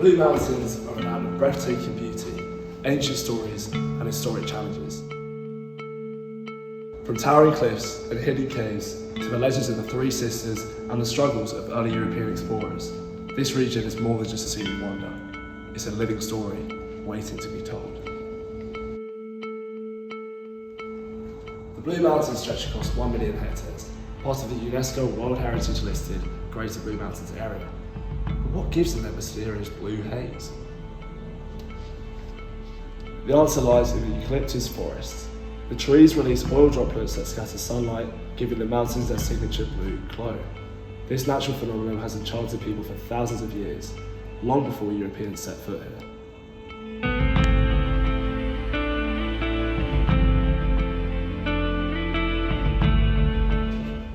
Blue Mountains are a land of breathtaking beauty, ancient stories and historic challenges. From towering cliffs and hidden caves to the legends of the Three Sisters and the struggles of early European explorers, this region is more than just a scenic wonder. It's a living story waiting to be told. The Blue Mountains stretch across 1 million hectares, part of the UNESCO World Heritage listed Greater Blue Mountains area. But what gives them their mysterious blue haze? The answer lies in the eucalyptus forest. The trees release oil droplets that scatter sunlight, giving the mountains their signature blue glow. This natural phenomenon has enchanted people for thousands of years, long before Europeans set foot here.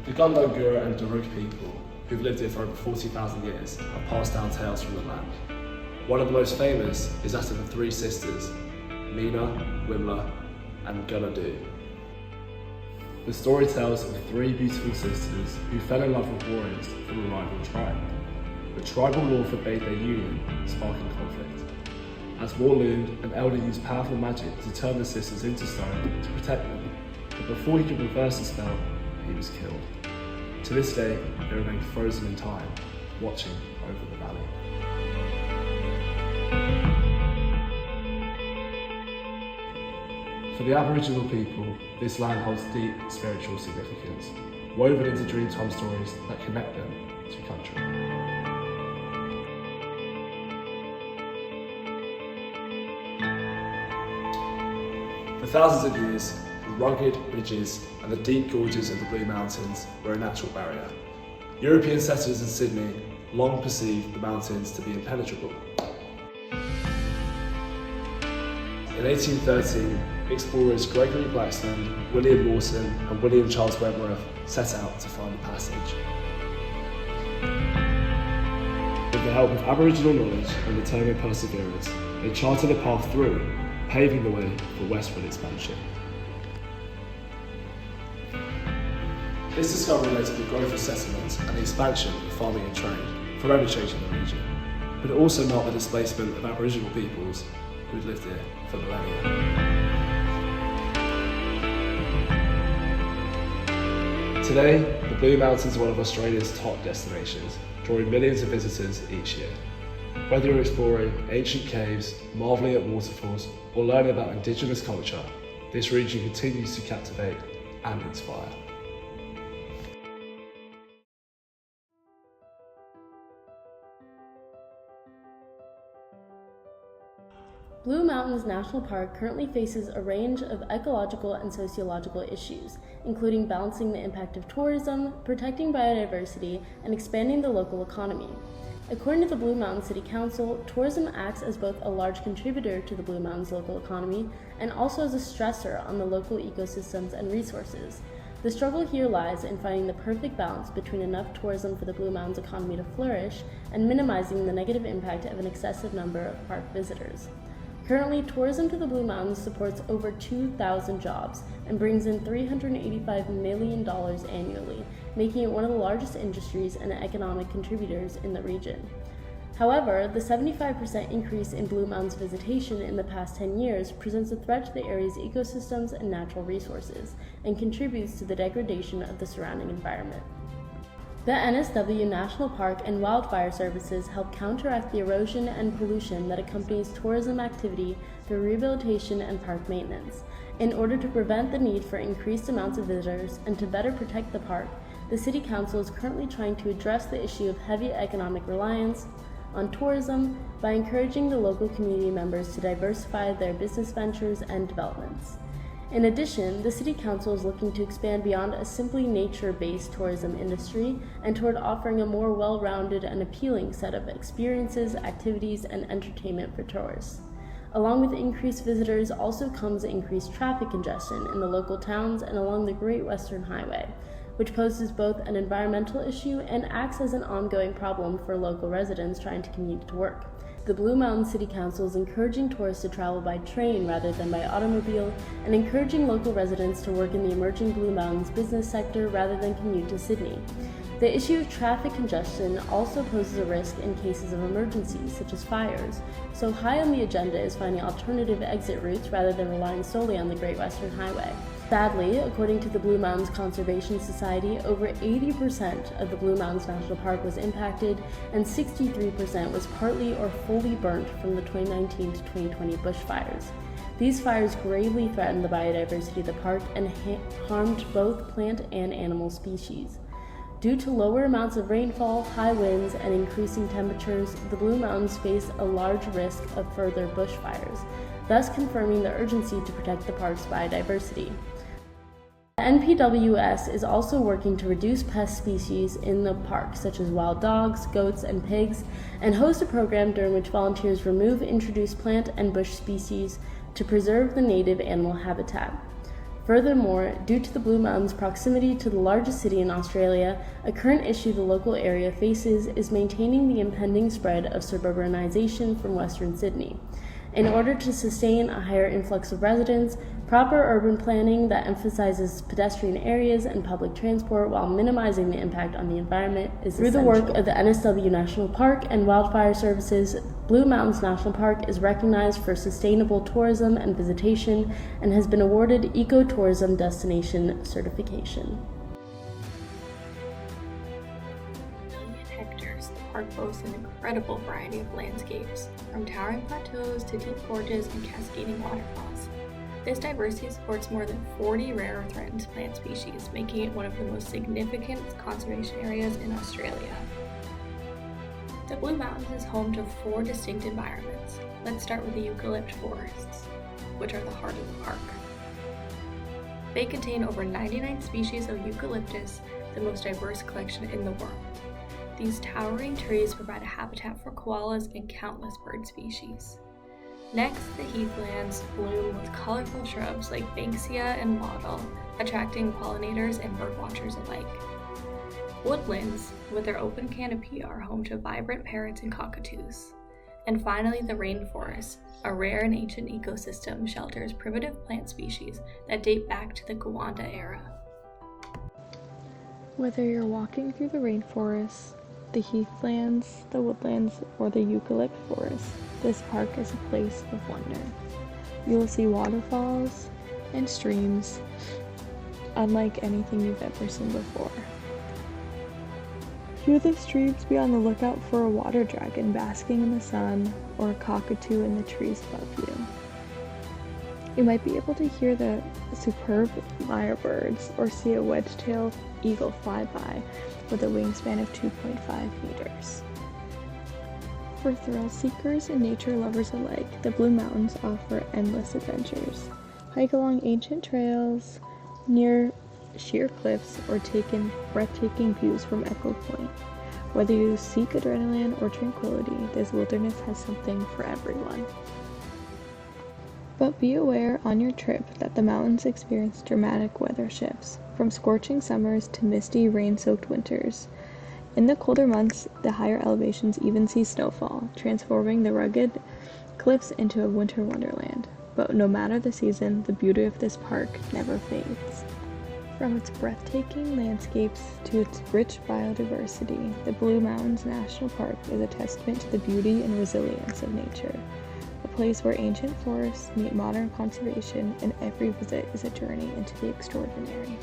The Gundungura and Darug people, who've lived here for over 40,000 years, have passed down tales from the land. One of the most famous is that of the Three Sisters, Mina, Wimla, and Gunadu. The story tells of 3 beautiful sisters who fell in love with warriors from a rival tribe. The tribal law forbade their union, sparking conflict. As war loomed, an elder used powerful magic to turn the sisters into stone to protect them, but before he could reverse the spell, he was killed. To this day, they remain frozen in time, watching over the valley. For the Aboriginal people, this land holds deep spiritual significance, woven into Dreamtime stories that connect them to country. For thousands of years, the rugged ridges and the deep gorges of the Blue Mountains were a natural barrier. European settlers in Sydney long perceived the mountains to be impenetrable. In 1813, explorers Gregory Blackstone, William Mawson and William Charles Wentworth set out to find a passage. With the help of Aboriginal knowledge and determined perseverance, they charted a path through, paving the way for westward expansion. This discovery led to the growth of settlements and the expansion of farming and trade, forever changing the region. But it also marked the displacement of Aboriginal peoples who had lived here for millennia. Today, the Blue Mountains are one of Australia's top destinations, drawing millions of visitors each year. Whether you're exploring ancient caves, marvelling at waterfalls, or learning about Indigenous culture, this region continues to captivate and inspire. Blue Mountains National Park currently faces a range of ecological and sociological issues, including balancing the impact of tourism, protecting biodiversity, and expanding the local economy. According to the Blue Mountains City Council, tourism acts as both a large contributor to the Blue Mountains local economy and also as a stressor on the local ecosystems and resources. The struggle here lies in finding the perfect balance between enough tourism for the Blue Mountains economy to flourish and minimizing the negative impact of an excessive number of park visitors. Currently, tourism to the Blue Mountains supports over 2,000 jobs and brings in $385 million annually, making it one of the largest industries and economic contributors in the region. However, the 75% increase in Blue Mountains visitation in the past 10 years presents a threat to the area's ecosystems and natural resources, and contributes to the degradation of the surrounding environment. The NSW National Park and Wildfire Services help counteract the erosion and pollution that accompanies tourism activity through rehabilitation and park maintenance. In order to prevent the need for increased amounts of visitors and to better protect the park, the City Council is currently trying to address the issue of heavy economic reliance on tourism by encouraging the local community members to diversify their business ventures and developments. In addition, the City Council is looking to expand beyond a simply nature-based tourism industry and toward offering a more well-rounded and appealing set of experiences, activities, and entertainment for tourists. Along with increased visitors also comes increased traffic congestion in the local towns and along the Great Western Highway, which poses both an environmental issue and acts as an ongoing problem for local residents trying to commute to work. The Blue Mountains City Council is encouraging tourists to travel by train rather than by automobile, and encouraging local residents to work in the emerging Blue Mountains business sector rather than commute to Sydney. The issue of traffic congestion also poses a risk in cases of emergencies, such as fires, so high on the agenda is finding alternative exit routes rather than relying solely on the Great Western Highway. Sadly, according to the Blue Mountains Conservation Society, over 80% of the Blue Mountains National Park was impacted, and 63% was partly or fully burnt from the 2019 to 2020 bushfires. These fires gravely threatened the biodiversity of the park and harmed both plant and animal species. Due to lower amounts of rainfall, high winds, and increasing temperatures, the Blue Mountains face a large risk of further bushfires, thus confirming the urgency to protect the park's biodiversity. The NPWS is also working to reduce pest species in the park, such as wild dogs, goats, and pigs, and host a program during which volunteers remove introduced plant and bush species to preserve the native animal habitat. Furthermore, due to the Blue Mountains' proximity to the largest city in Australia, a current issue the local area faces is maintaining the impending spread of suburbanization from Western Sydney. In order to sustain a higher influx of residents, proper urban planning that emphasizes pedestrian areas and public transport while minimizing the impact on the environment is essential. Through the work of the NSW National Park and Wildfire Services, Blue Mountains National Park is recognized for sustainable tourism and visitation and has been awarded Ecotourism Destination certification. Hectares, the park boasts an incredible variety of landscapes, from towering plateaus to deep gorges and cascading waterfalls. This diversity supports more than 40 rare or threatened plant species, making it one of the most significant conservation areas in Australia. The Blue Mountains is home to 4 distinct environments. Let's start with the eucalypt forests, which are the heart of the park. They contain over 99 species of eucalyptus, the most diverse collection in the world. These towering trees provide a habitat for koalas and countless bird species. Next, the heathlands bloom with colorful shrubs like banksia and wattle, attracting pollinators and birdwatchers alike. Woodlands, with their open canopy, are home to vibrant parrots and cockatoos. And finally, the rainforest, a rare and ancient ecosystem, shelters primitive plant species that date back to the Gowanda era. Whether you're walking through the rainforest, the heathlands, the woodlands, or the eucalypt forest, this park is a place of wonder. You will see waterfalls and streams unlike anything you've ever seen before. Through the streams, be on the lookout for a water dragon basking in the sun or a cockatoo in the trees above you. You might be able to hear the superb lyrebirds or see a wedge-tailed eagle fly by with a wingspan of 2.5 meters. For thrill seekers and nature lovers alike, the Blue Mountains offer endless adventures. Hike along ancient trails, near sheer cliffs, or take in breathtaking views from Echo Point. Whether you seek adrenaline or tranquility, this wilderness has something for everyone. But be aware on your trip that the mountains experience dramatic weather shifts, from scorching summers to misty, rain-soaked winters. In the colder months, the higher elevations even see snowfall, transforming the rugged cliffs into a winter wonderland. But no matter the season, the beauty of this park never fades. From its breathtaking landscapes to its rich biodiversity, the Blue Mountains National Park is a testament to the beauty and resilience of nature. A place where ancient forests meet modern conservation, and every visit is a journey into the extraordinary.